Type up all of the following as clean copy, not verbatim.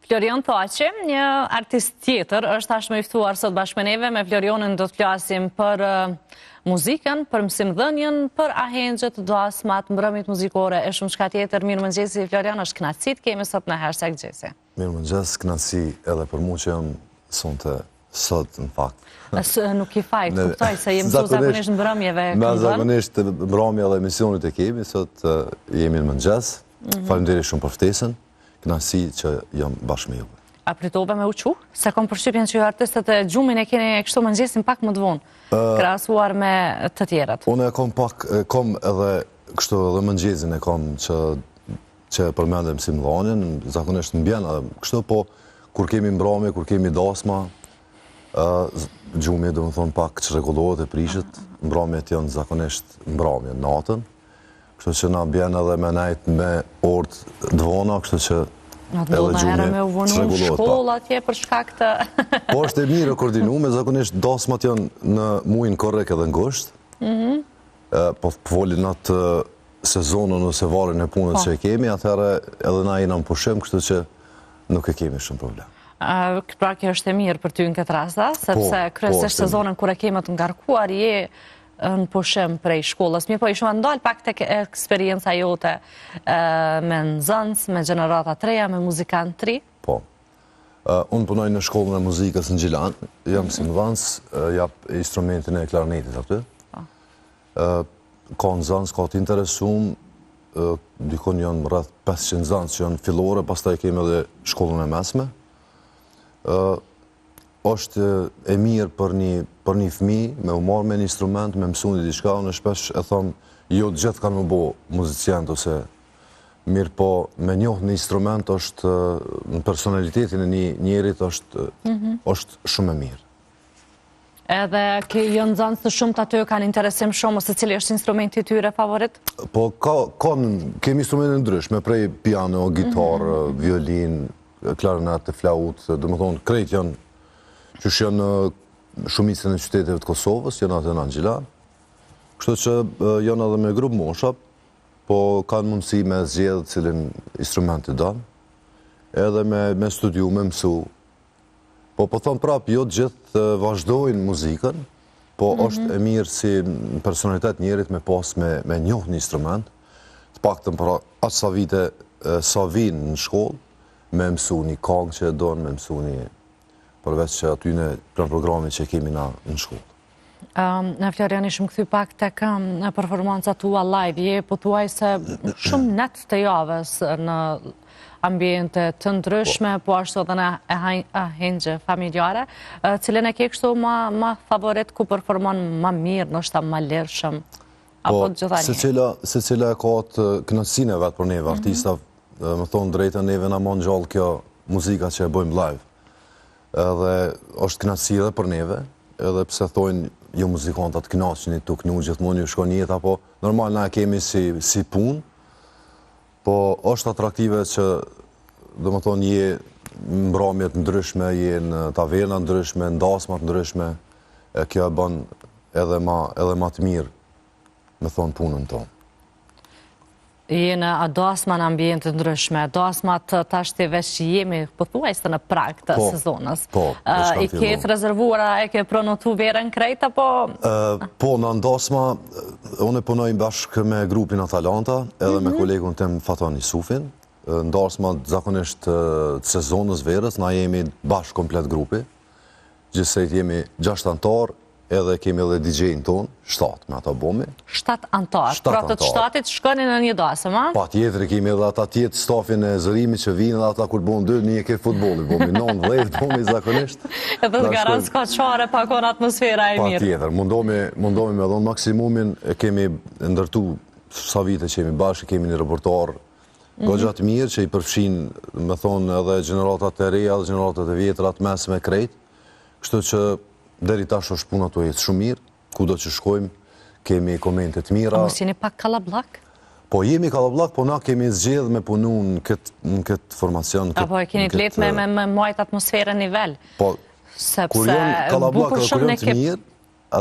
Florian Thaçi, një artist tjetër, është tashmë i ftuar sot bashkë me neve. Me Florianin do të flasim për muzikën, për mësimdhënien, për ahengjet, dasmat, mbrëmjet muzikore e shumë çka tjetër. Mirëmëngjesi Florian, është kënaqësi të kemi sot në #Gjesi. Mirëmëngjes, kënaqësi edhe për mua që jam sonte sot në fakt. Nuk i fajt, kuptoj se jemi sot zakonisht në mbrëmjeve këndon. Zakonisht mbrëmja dhe emisionet e kemi, sot jemi në mëngjes. Faleminderit shumë për ftesën. Kënaqësi që jam bashkë me ju. A pritove me u çu? Se kom përshtypjen që ju artistët e gjumin e keni kështu mëngjesin pak më të vonë, krahasuar me të tjerat. Unë kom edhe kështu edhe mëngjesin e kom që përmendem si mëdhanjen, zakonisht mbjen kështu, po kur kemi mbrëmje, kur kemi dasma, gjumi do të thonë pak çrregullohet e prishet, mbrëmjet janë zakonisht mbrëmje natën. Kështu që na bjen edhe me nejt me orë dvona, kështu që edhe gjumi me u vonu në shkollë atje për shkak të... Po është e mirë koordinuar, zakonisht dasmat janë në muajin korrekt edhe ngusht. Po folin atë sezonën ose varrin e punës që e kemi, atëherë edhe na jena në pushim, kështu që nuk e kemi shumë problem. Pra kjo është e mirë për ty në këtë rast, sepse kryesisht sezonën kur e kemi të ngarkuar je në pushim prej shkollës. Mirë po ishma ndalë pak të eksperienca jote me nxënës, me gjenerata të reja, me muzikant të ri? Po. Unë punoj në shkollën e muzikës në Gjilan, jam si nxënës, jap instrumentin e klarnetit aty. Ka nxënës, ka të interesum, dikon janë rreth 500 nxënës që janë fillore, pastaj kemi edhe shkollën e mesme. Është e mirë për një fëmijë me u marrë me një instrument, me mësuni diçka. Unë shpesh e them, jo të gjithë kanë më bo muzicient ose mirë, po me njohë një instrument është në personalitetin e një njerit është shumë e mirë. Edhe janë nxënës të shumt aty kanë interesim shumë, ose cili është instrumenti tyre favorit? Po kemi instrumente ndryshme, prej piano, gitarë, violin, klarinet, flaut, do të thonë krejt janë që janë shumicën e qyteteve të Kosovës, janë atë në Gjilan. Kështu që janë edhe me grupë mosha, po kanë mundësi me zgjedhë cilin instrumenti dënë, edhe me studiu, me mësu. Po thonë prapë, jo të gjithë vazhdojnë muzikën, po është e mirë si personalitet njerit me pas me njohë një instrument, të paktën për atë sa vite sa vinë në shkollë, me mësu një kangë që e donë, me mësu një përveç që aty në programit që kemi në shkollë. Në Florian ishëm këthy pak të në performanca tua live, je po tuaj se shumë net të javës në ambiente të ndryshme, po ashtu edhe në ahengje familjare, cilën e ke kështu ma favorit, ku performon ma mirë, nështë ta ma lirshëm, apo të gjitha një? Se cila e ka të kënaqësinë e vetë për neve, artista, më thonë drejta neve në mon gjallë kjo muzika që e bëjmë live. Edhe është kënaqësi edhe për neve, edhe pse thonë jo muzikantat kënaqeni tu kënu gjithmonë ju shkon jetë, apo normal na kemi si punë, po është atraktive që domethënë je mbrëmjet ndryshme, je në taverna ndryshme, në dasma ndryshme, kjo e bën edhe ma të mirë, me thonë punën tonë. Jene a dasma në ambiente ndryshme, dasmat tashti veç jemi pothuajse në prag të sezonës. I ke të rezervuara, e ke pronotu verën krejt, apo? Po, në dasma, unë punoj bashkë me grupin Atalanta, edhe me kolegun tem Fatani Sufin. Në dasma zakonisht të sezonës verës, na jemi bashkë komplet grupi. Gjithsejt jemi 6 antarë, edhe kemi edhe DJ-në tonë, 7 me ata bomi. 7 antarë, pra të 7-it shkoni në një dasëm, a? Pa tjetër kemi edhe ata tjetë stafin e zërimi që vinë edhe ata kur bomë 2, një ke futboli, bomi 9-10, bomi zakonisht. Edhe të garant s'ka qare pa kon atmosfera e mirë. Pa tjetër, mundomi me dhonë maksimumin, kemi ndërtu sa vite që jemi bashkë, kemi një reportar gogjatë mirë që i përfshin, me thonë, edhe generatat e reja dhe generatat e vjetrat mes me krejt, kështu që deri tash është puna të jetë shumë mirë, ku do që shkojmë, kemi komentet mira. A mos jeni pak kalablak? Po jemi kalablak, po na kemi zgjedhë me punu në këtë formacion. Apo e keni të letë me majtë atmosferë nivel? Po, kur janë kalablak dhe kur janë të mirë,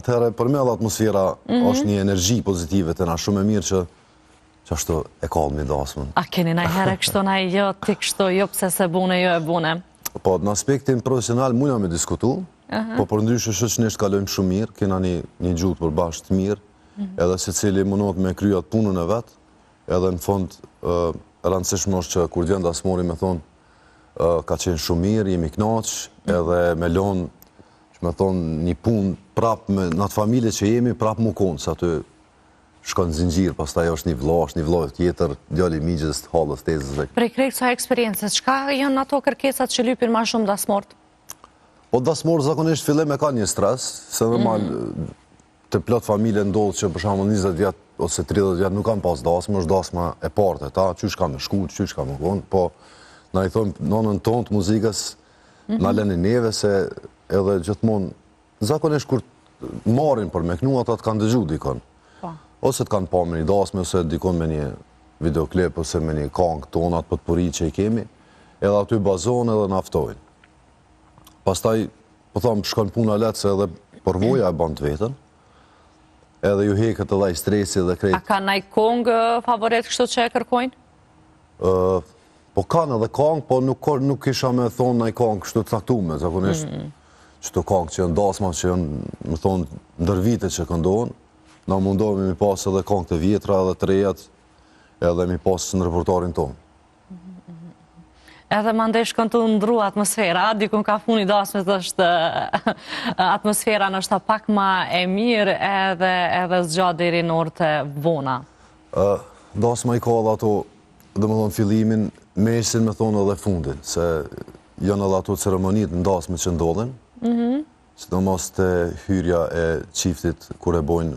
atëherë për me dhe atmosfera është një energji pozitive të na shumë e mirë që që ashtu e kalmi dasmën. A keni najherë kështu na jo, ti kështu, jo pse se bune, jo e bune? Po, në aspektin profesional muna me diskutu, po për ndryshë shoqënisht kalojmë shumë mirë, kena një gjutë për bashkë të mirë, edhe se cili mundot me kryat punën e vetë, edhe në fond rëndësishmë është që kur vjen dasmori me thonë, ka qenë shumë mirë, jemi knaqë, edhe me lonë, që me thonë, një punë prapë në atë familje që jemi, prapë mu konë, se aty shkon zinxhir, pastaj është një vllaj tjetër, djali i migjës, hallës, tezës. Prej krejt sa eksperiencës, çka janë ato kërkesat që lypin më shumë dasmort? Po dasmor zakonisht fillim e ka një stres, se normal të plot familje ndodh që për shembull 20 vjet ose 30 vjet nuk kanë pas dasmë, është dasma e parë ta, qysh ka me shku, qysh ka me konë, po na i thonë nonën tonë të muzikës, na lënë neve se edhe gjithmonë zakonisht kur marrin për me knu ata të kanë dëgju dikon. Ose të kanë pa me një dasme, ose dikon me një videoklip, ose me një këngë tonat për të puri që i kemi, edhe aty bazohen edhe naftojnë. Pastaj, po thamë, shkon puna letë se edhe përvoja e ban të vetën, edhe ju heket edhe i stresi dhe krejt. A ka naj këngë favorit kështu që e kërkojnë? Po kanë edhe këngë, po nuk isha me thonë naj këngë kështu të caktume, zakonisht qëto këngë që janë dasma, që janë, më thonë, ndër vite që këndohen. Na mundohemi mi pas edhe këngë të vjetra edhe të rejat, edhe mi pas në repertoarin tonë. Edhe mandej shkon të ndru atmosfera, dikun ka funi dasmet është atmosfera nështë pak ma e mirë edhe zgjatë deri në orë të vona. Dasma i ka edhe ato, dhe më thonë fillimin, mesin me thonë edhe fundin, se janë edhe ato ceremonit në dasmet që ndodhen, sidomos të hyrja e qiftit kur e bojnë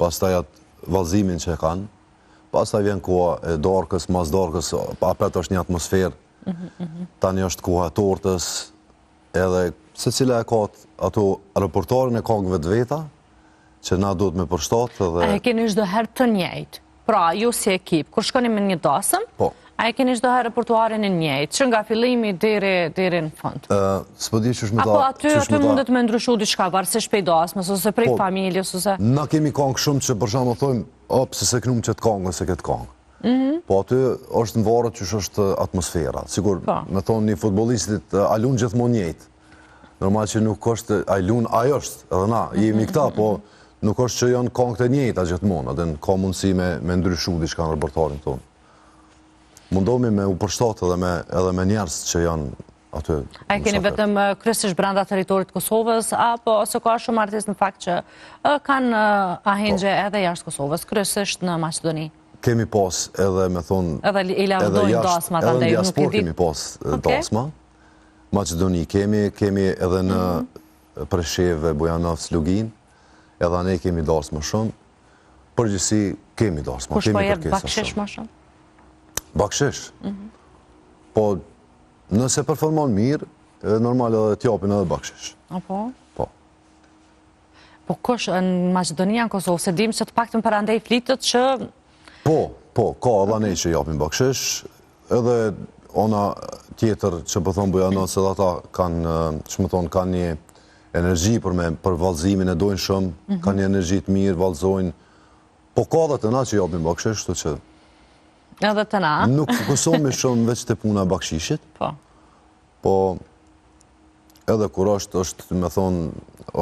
pastaj atë vallëzimin që e kanë, pastaj vjen koha e darkës, mas darkës, apet është një atmosferë, tani është koha e tortës, edhe se cila e ka ato repertoarin e këngëve të veta, që na duhet me përshtatë. A e keni çdo herë të njëjtë? Pra, ju si ekip, kur shkoni me një dasëm, a e keni çdo herë repertoarin e njëjtë, që nga fillimi deri në fund? S'po di ç'është me ta. Apo aty mundet me ndryshu diçka varësisht prej dasmës ose prej familjes ose. Na kemi këngë shumë që për shembull thonë, pse se knum çet këngë se këtë këngë. Po aty është në varë që është atmosfera. Sigur, me thonë një futbollistit a lun gjithmonë njëjtë. Normal që nuk është a lun, ajo është, edhe na jemi këta, po nuk është që janë këngët e njëjta gjithmonë, edhe ka mundësi me ndryshu diçka në repertoarin tonë. Mundohemi me u përshtatë edhe me njerëz që janë aty. A keni vetëm kryesisht brenda territorit të Kosovës, apo ose ka shumë artistë në fakt që kanë ahengje edhe jashtë Kosovës, kryesisht në Maqedoni? Kemi pas edhe me thonë... Edhe i lavdojnë dasma të ndaj, nuk i di... kemi pas dasma. Maqedoni kemi edhe në Presheve, Bujanovc, Lugin, edhe ne kemi dasma shumë. Përgjithësi kemi dasma, kemi kërkesa shumë. Kush po jep bakshish më shumë? Bakshish? Po, nëse performon mirë, normal edhe t'japin edhe bakshish. Apo? Po. Po kush në Maqedonia, në Kosovë, se dim që të paktën për andej flitët që... Po, ka edhe ne që japin bakshish, edhe ona tjetër që po thonë Bujanovc, edhe ata kanë, që më thonë, kanë një energji për vallëzimin e dojnë shumë, kanë një energji të mirë, vallëzojnë, po ka edhe të na që japin bakshish, të që... Edhe të na? Nuk fokusohemi shumë veç të puna bakshishit, po edhe kur është, me thonë,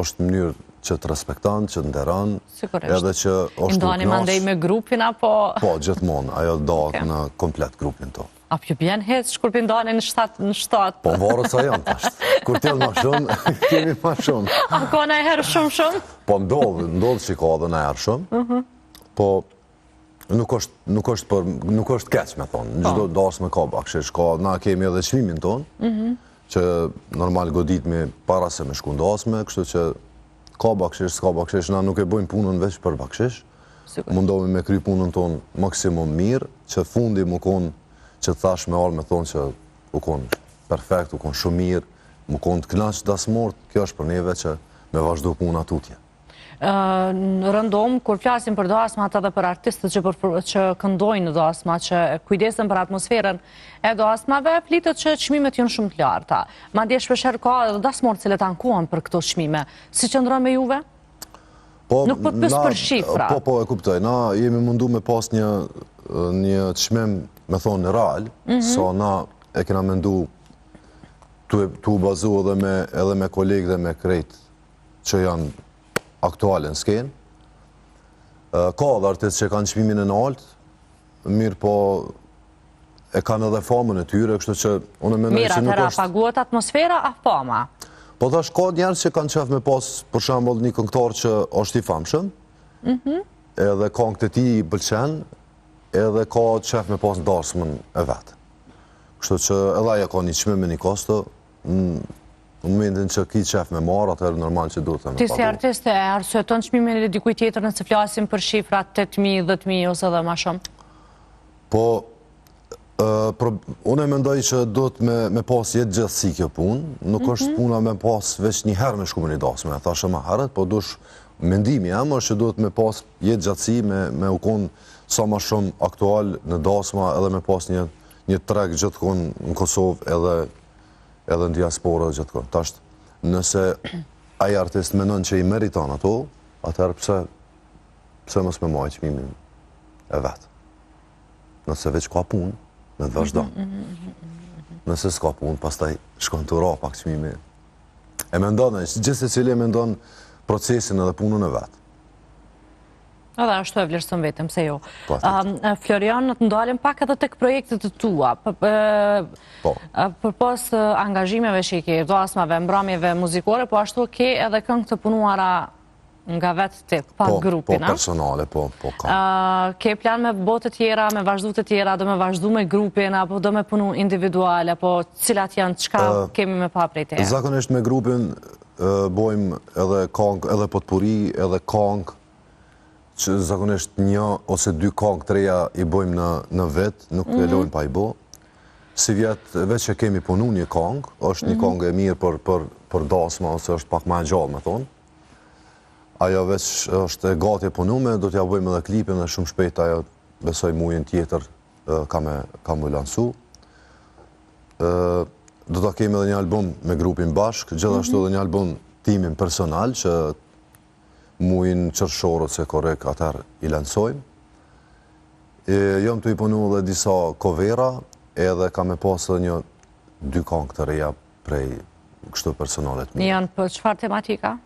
është mënyrë që të respektan, që të nderan, edhe që është të knash. Ndani mandej me grupin, apo? Po, gjithmonë, ajo dahet në komplet grupin to. A për bjen hec, kur për ndani në 7? Po, varët sa janë tashtë. Kur t'jelë ma shumë, kemi ma shumë. A ka në herë shumë? Po, ndodhë që ka dhe në herë shumë, po, nuk është keq, me thonë. Në gjithdo dasme ka bakshish, na kemi edhe çmimin tonë, që normal goditmi para se me shku në dasme, kështu që ka bakshish, s'ka bakshish, na nuk e bojmë punën veç për bakshish. Mundohemi me kry punën tonë maksimum mirë, që fundi më konë, që thash me alë me thonë që u konë perfekt, u konë shumë mirë, më konë të knaqë dasmort, kjo është për neve që me vazhdu punë atutje. Në rëndom, kur flasim për dasmat edhe për artistët që këndojnë në dasma, që kujdesen për atmosferën e dasmave, flitet që çmimet janë shumë të larta. Madje shpeshherë ka edhe dasmorë cilët ankohen për këto çmime. Si qëndron me juve? Nuk po të pës për shifra. Po, e kuptoj. Na jemi mundu me pas një çmim, me thonë, real, sa na e kena mendu tu bazu edhe me kolegë dhe me krejt që janë aktuale në skenë. Ka dhe artistë që kanë çmimin e naltë, mirë po e kanë edhe famën e tyre, kështu që unë mendoj që nuk është... paguhet atmosfera a fama? Po tash ka njerëz që kanë qef me pas, për shembull, një këngëtar që është i famshëm, edhe këngët e tij i pëlqen, edhe ka qef me pas dasmën e vet. Kështu që edhe ajo ka një çmim me një kosto, në momentin që ki qef me marr, atëherë normal që duhet të me pagu. Ti si artiste e arsyeton çmimin e dikujt tjetër nëse flasim për shifra 8.000, 10.000 ose edhe më shumë? Po, unë e mendoj që duhet me pas jetë gjithësi kjo punë, nuk është puna me pas veç një herë me shku me një dasme, e thashe ma herët, po dush mendimi jam është që duhet me pas jetë gjithësi, me u konë sa ma shumë aktual në dasma, edhe me pas një treg gjithë konë në Kosovë edhe në diaspora gjithë konë. Tasht, nëse aji artist menon që i meriton ato, atëherë pse mos me majë çmimin e vetë. Nëse veç ka punë, me të vazhdo. Nëse s'ka punë, pastaj shkon të ra pak çmimi. E mendon, gjithë se cili e mendon procesin edhe punën e vetë. Edhe ashtu e vlerëson vetëm, se jo. Florian, të ndalim pak edhe tek projektet të tua. Për pas angazhimeve që i ke, dasmave, mbrëmjeve muzikore, po ashtu ke edhe këngë të punuara nga vetë ti, pa grupin, Po, personale, po ka. Ke plan me botë të tjera, me vazhdu të tjera, do me vazhdu me grupin, apo do me punu individual, apo cilat janë, qka kemi me pa prej te? Zakonisht me grupin bojmë edhe këngë, edhe potpuri, edhe këngë, që zakonisht një ose dy këngë të reja i bojmë në vetë, nuk e lojmë pa i bo. Si vjetë, veç që kemi punu një këngë, është një këngë e mirë për dasma, ose është pak ma e gjallë, me thonë. Ajo veç është gati e punume, do t'ja bëjmë edhe klipin dhe shumë shpejt ajo besoj mujin tjetër ka mu lansu. Do t'a kemi edhe një album me grupin bashk, gjithashtu edhe një album timin personal që mujin qërshorët se korek atër i lansojmë. Jom të i punu edhe disa covera edhe ka me pasë edhe dy këngë të reja prej kështu personalet mi. Janë për çfarë tematika?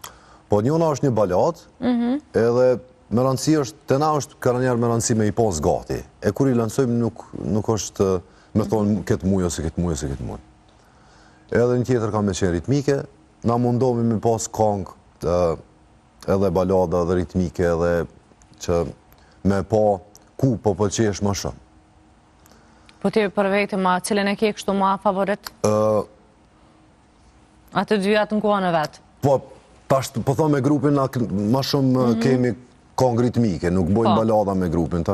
Po njëna është një balad, edhe me rëndësi është, të na është kërë njerë me rëndësi me i pas gati. E kur i lansojmë nuk është me thonë këtë muj ose këtë muj ose këtë muj. Edhe një tjetër ka me qenë ritmike, na mundohemi me pas këngë edhe balada dhe ritmike edhe që me pa ku po pëlqesh më shumë. Po ti për vete ma cilën e ke kështu ma favorit? Atë dyja të në kohën e vetë? Po, po thonë me grupin, ma shumë kemi këngë ritmike, nuk bojnë balada me grupin.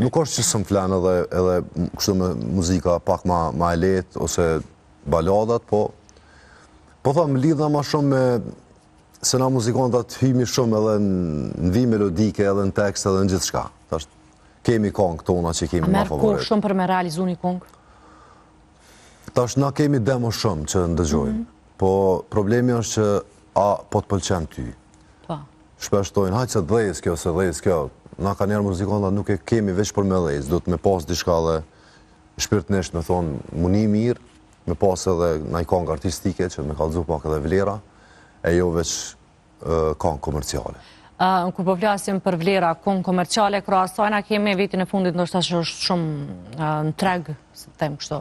Nuk është që sëm flenë edhe kështu me muzika pak ma e letë, ose baladat, po thonë lidha ma shumë me se na muzikantat hymi shumë edhe në vi melodike, edhe në tekst, edhe në gjithë shka. Kemi këngë tona që kemi ma favorit. A merë kohë shumë për me realizu një këngë? Na kemi demo shumë që ndëgjojmë. Po problemi është që po të pëlqen ty. Shpeshtojnë, hajtë se dhejës kjo, se dhejës kjo. Na ka njerë muzikantat nuk e kemi veç për me dhejës. Do të me pas dishka dhe shpirtnisht me thonë muni mirë, me pas edhe na i këngë artistike që me kalëzu pak edhe vlera, e jo veç këngë komerciale. Kur po flasim për vlera, këngë komerciale, krahasojna kemi vitin e fundit ndoshta që është shumë në treg, se them kështu,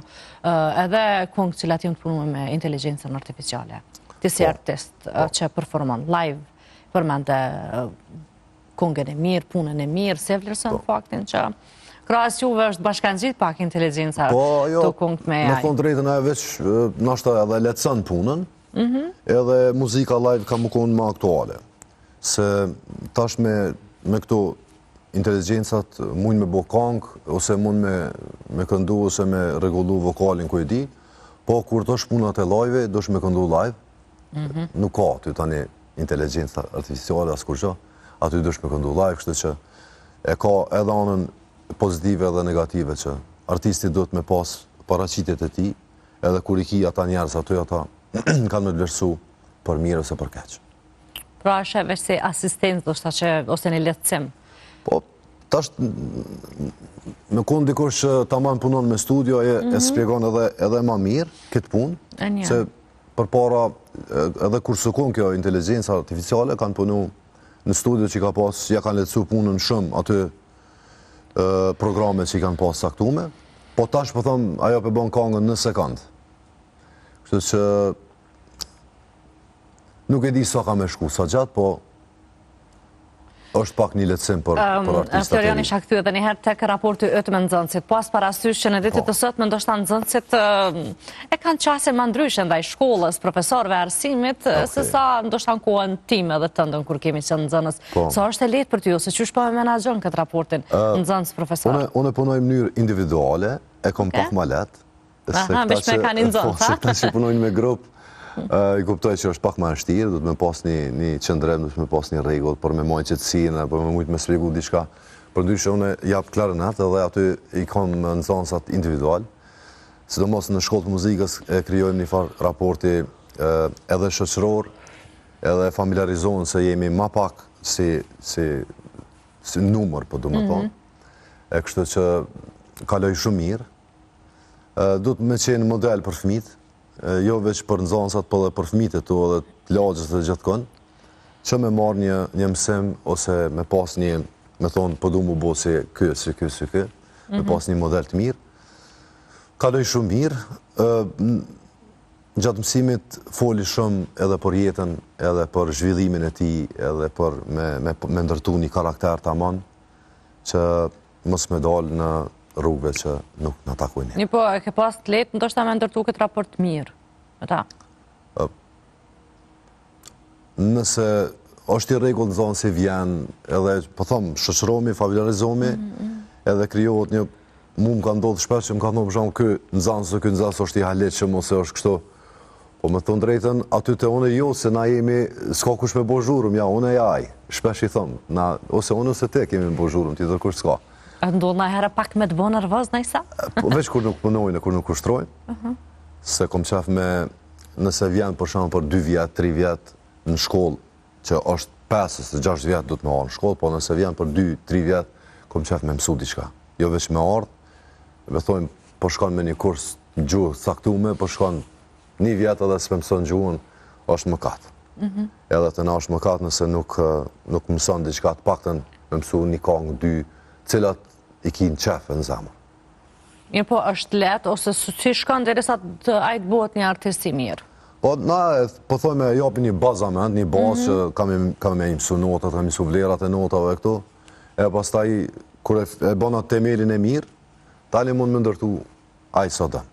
edhe këngë cilat janë të punuar me inteligjencën artificiale. Ti si artist që performon live, përmende këngën e mirë, punën e mirë, se vlerëson faktin që krahas juve është bashkanxhit pak inteligjenca të këngët me AI. Me thonë drejtën ajo veç ndoshta edhe lehtëson punën, edhe muzika live ka më konë më aktuale. Se tash me këto inteligjencat mund me bo këngë, ose mund me këndu, ose me regullu vokalin ku e di, po kur të është punat e live, do është me këndu live, nuk ka aty tani inteligjenca artificiale as kur që, aty do është me këndu live, kështë që e ka edhe anën pozitive edhe negative që artisti do të me pas paraqitjet e ti, edhe kur i ki ata njerës aty ata kanë me të vlerësu për mirë ose për keq. Pra është veç si asistencë, do shta që ose një lehtësim. Po, tash, me konë dikush që tamam punon me studio, e spjegon edhe ma mirë këtë punë, se për para, edhe kur sukon kjo inteligencë artificiale, kanë punu në studio që ka pas, ja kanë lehtësu punën shumë aty programe që i kanë pas saktume, po tash po thëmë, ajo për bon kangën në sekundë. Kështu që nuk e di sa ka me shku sa gjatë, po është pak një lehtësim për artistat e Florian ri. isha këthy edhe njëherë tek raporti ytë me nxënësit. Pas parasysh që në ditët të sot me ndoshta nxënësit e kanë qasje më ndryshe ndaj shkollës, profesorëve, arsimit, se sa ndoshta në kohën time dhe tëndën kur kemi qenë nxënës. Sa është e lehtë për ty, ose qysh po e menaxhon këtë raportin nxënës profesor? Unë punoj në mënyrë individuale, e kom pak ma letë. Veç me kanë nxënës, se këta që punojnë me grupë, i kuptoj që është pak ma shtirë, du të me pas një qëndrem, du të me pas një regull, për me mojnë qëtësine, për me mujtë me spligu diçka. Për ndyshe, unë japë klarinet edhe aty i kom nxënësat individual. Sidomos në shkollë të muzikës e kryojmë një farë raporti edhe shoqëror, edhe familiarizohen se jemi ma pak si numër, po du me thonë. E kështu që kaloj shumë mirë. Du të me qenë model për fëmijët, jo veç për nxënësat, po dhe për fëmijët e tu, edhe të lagjës dhe gjithë kënë, që me marrë një mësim, ose me pas një, me thonë, po du mu bo si kë, me pas një model të mirë. Kaloj shumë mirë, gjatë mësimit foli shumë edhe për jetën, edhe për zhvillimin e ti, edhe për me ndërtu një karakter të aman, që mos me dalë në rrugëve që nuk në takojnë. Një po, e ke pas të letë, ndoshta me ndërtu këtë raport mirë, me ta? Nëse është i rregull në zonë si vjen, edhe, po thëmë, shoqëromi, familiarizomi, edhe kryohet një, mu më ka ndodhë shpesh që më ka ndodhë përshamë kë nxënës është i haletshëm ose është kështu, po me thonë drejten, aty të une jo, se na jemi, s'ka kush me bo zhurëm, ja, une jaj, shpesh i thëmë, ose une ose te kemi me bo zhurëm, ti dhe kush s'ka. Ndodhë na herë pak me të bo nervoz, nëjsa? Veç kur nuk punojnë, kur nuk kushtrojnë, se kom qef me, nëse vjen për shumë për 2 vjetë, 3 vjetë në shkollë, që është 5-6 vjetë du të me arë në shkollë, po nëse vjen për 2-3 vjetë, kom qef me mësu diçka. Jo veç me ardhë, me thojmë, po shkon me një kurs gjuhë saktume, po shkon 1 vjetë edhe s'pe mëson gjuhën, është mëkat. Edhe të na është mëkat nëse nuk mëson diçka të paktën me mësu një kongë, 2, cilat i kinë qefë në zemër. Mirë po, është letë, ose si shkon dhe resa të ajtë bëhet një artist i mirë? Po, na, po thoj me japi një bazament, një bazë që kam me imësu notat, kam imësu vlerat e notave e këto, e pas taj, kur e bona temelin e mirë, tali mund me ndërtu ajë sa dëmë.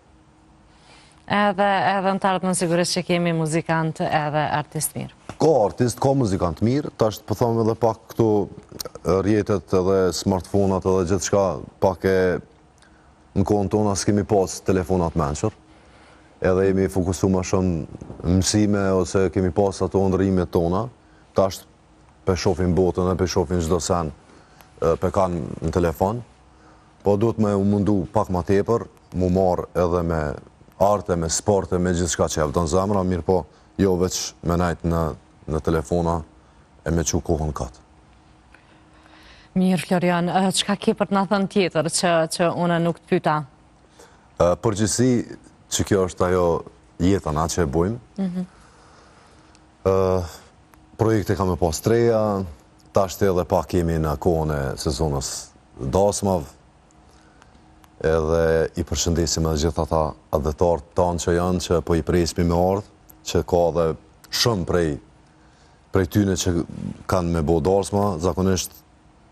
Edhe në të ardhë në sigurisht që kemi muzikant edhe artist mirë. Ka artist, ka muzikant mirë, tash po thome edhe pak këto rjetet edhe smartfonat edhe gjithë shka pak e në kohën tona s'kemi pas telefonat menqër, edhe jemi fokusu ma shumë mësime ose kemi pas ato ndërimet tona, tash pe shofin botën e pe shofin çdo sen pe kanë në telefon, po duhet me mundu pak ma tepër, mu marë edhe me arte, me sporte, me gjithë shka që e vëdën zemra, mirë po jo veç me najtë në telefona e me që kohën katë. Mirë, Florian, qka ke për të në thënë tjetër që une nuk të pyta? Përgjithsi që kjo është ajo jetana që e bojmë. Projekte kam e pas treja, tashtë edhe pak kemi në kohën e sezonës dasmav, edhe i përshëndesim edhe gjithë ata adhetarët tanë që janë që po i presmi me ardhë, që ka dhe shumë prej tyne që kanë me bo darsma, zakonisht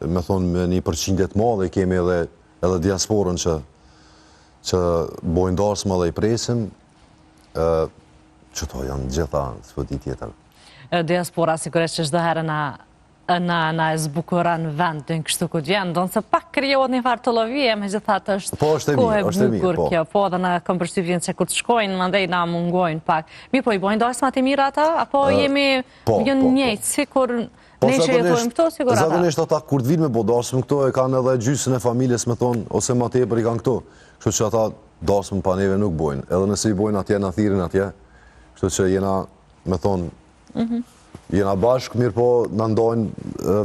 me thonë me një përqindjet madhe, kemi edhe diasporën që bojnë darsma dhe i presim, që to janë gjitha s'pëti tjetër. Diaspora, sigurisht që çdo herë na e zbukuran vendin kështu ku vjen, ndonë se pak krijohet një farë të lovije, me gjithatë është kohë e bukur kjo, po dhe na kam përshtypjen se kur të shkojnë, mandej na mungojnë pak. Mi po i bojnë darsma të mira ata, apo jemi jënë njëjtë, si kur ne që jetojmë këto, sigur ata? Zakonisht ata kur të vinë me bo darsmë këto e kanë edhe gjysën e familjes me thonë, ose ma tepër i kanë këto, kështu që ata darsmë pa neve nuk bojnë, edhe nëse i bojnë atje në thirin atje, kështu që jena me thonë Jena bashkë, mirë po në ndojnë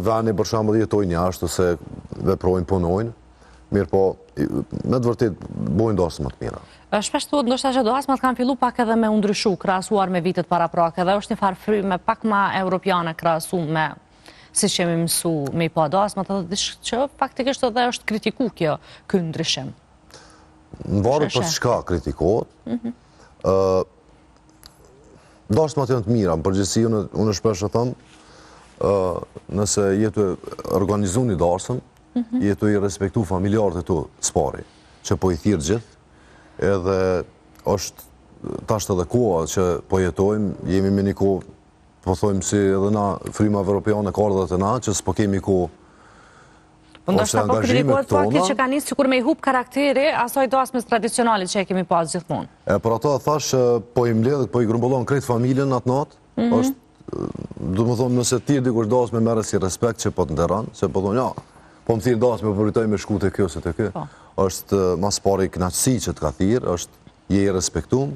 veni për shembull jetojnë jashtë ose veprojnë, punojnë, mirë po me të vërtet bojnë dasma të mira. Shpesh thuhet ndoshta që dasmat kanë filluar pak edhe me u ndryshu krahasuar me vitet paraprake dhe është një farë fryme pak më europiane krahasuar me siç jemi mësuar me i pa dasmat edhe diçka që faktikisht edhe është kritikuar ky ndryshim. Varet për çka kritikohet. Dasmat janë të mira, në përgjithësi unë shpesh e them, nëse jetu organizu një dasëm, jetu i respektu familjarët e tu spari, që po i thirë gjithë, edhe është tashtë edhe koha që po jetojmë, jemi me një kohë, po thojmë si edhe na fryma evropiane kardhat e na, që s'po kemi kohë Ndoshta po kritikohet fakti që ka nisë sikur me i hub karakteri asaj dasmës tradicionale që e kemi pas gjithmonë. Për ato thash, po i mbledh, po i grumbullon krejt familjen atë natë, është, du më thonë, nëse ti dikush dasme merre si respekt që po të nderan, se po thonë, ja, po më thirë dasme, po rritoj me shku të kjo se të kjo, është mas pari knaqësi që të ka thirë, është je i respektum,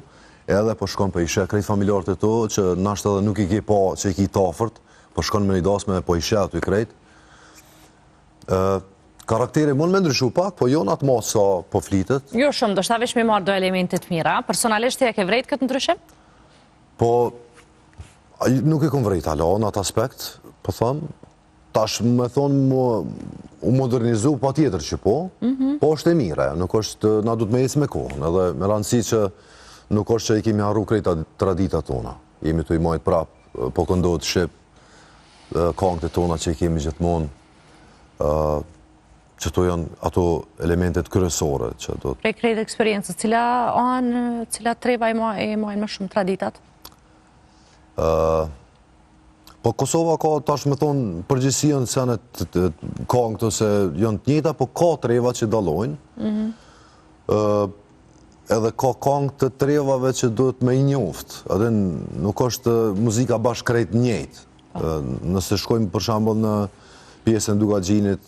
edhe po shkon për ishe krejt familjarët e to, që nashtë edhe nuk i ke pa që i ki tafërt, po shkon me një dasme, po ishe aty krejt. Karakteri mund me ndryshu pak, po jo në atë mos sa po flitet. Jo shumë, do shta vesh me marrë do elementit mira. Personalisht e ke vrejt këtë ndryshim? Po, nuk e kom vrejt alo në atë aspekt, po thëmë. Tash me thonë u modernizu pa tjetër që po është e mire, nuk është, na du të me jesë me kohën, edhe me rëndësi që nuk është që i kemi harru krejta tradita tona. Jemi të i majtë prap, po këndohet shqip, kangët e tona që i kemi gjithmonë, që to janë ato elementet kryesore që do të... Prej krejt eksperiencës, cila treva e majnë më shumë traditat? Po Kosova ka tash me thonë përgjësien se në kangët ose janë të njëta, po ka treva që dalojnë. Edhe ka kangët të trevave që duhet me i njoft. Edhe nuk është muzika bashkë krejt njëjtë. Nëse shkojmë për shembull në pjesën Dugaxhinit,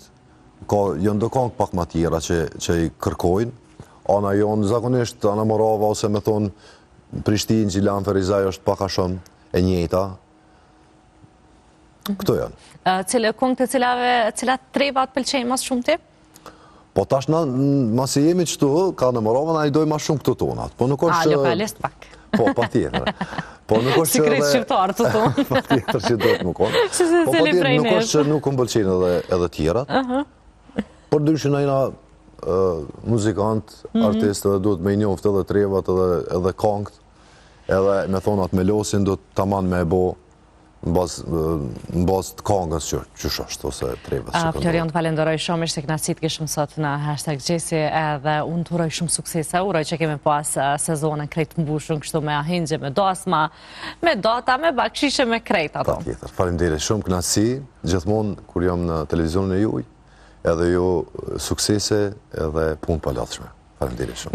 janë do kangë pak ma tjera që i kërkojnë. Ana jonë, zakonisht, Ana Morava, ose me thonë, Prishtinë, Gjilan, Ferizaj, është pak a shumë e njëjta. Këto janë. Kongët e cilat trevat pëlqejnë mas shumë ti? Po tash, masi jemi qëtu, ka Ana Morava, na i dojë ma shumë këto tonat. Po nuk është... lokalist pak. Po, pa tjetër. Si krejt shqiptarë të tonë. Pa tjetër që do të më konë. Po pa tjetër nuk është që nuk më pëlqenë edhe tjerat. Por ndryshë nëjna muzikant, artist, edhe duhet me i njoft edhe trevat edhe kangët, edhe me thonë atë melosin duhet taman me e bo në bazë të kangës që shështë, ose trevat. Florian, të falenderoj shumë, ishte knaqësi kishëm sot në #Gjesi edhe unë të uroj shumë suksese, uroj që kemi pas sezonën krejt mbushën, kështu me ahingje, me dasma, me data, me bakshishe, me krejt ato. Pa tjetër, falemderit shumë knaqësi, gjithmonë kur jam në televizionin e juj, edhe ju suksese edhe punë palatshme. Falemderit shumë.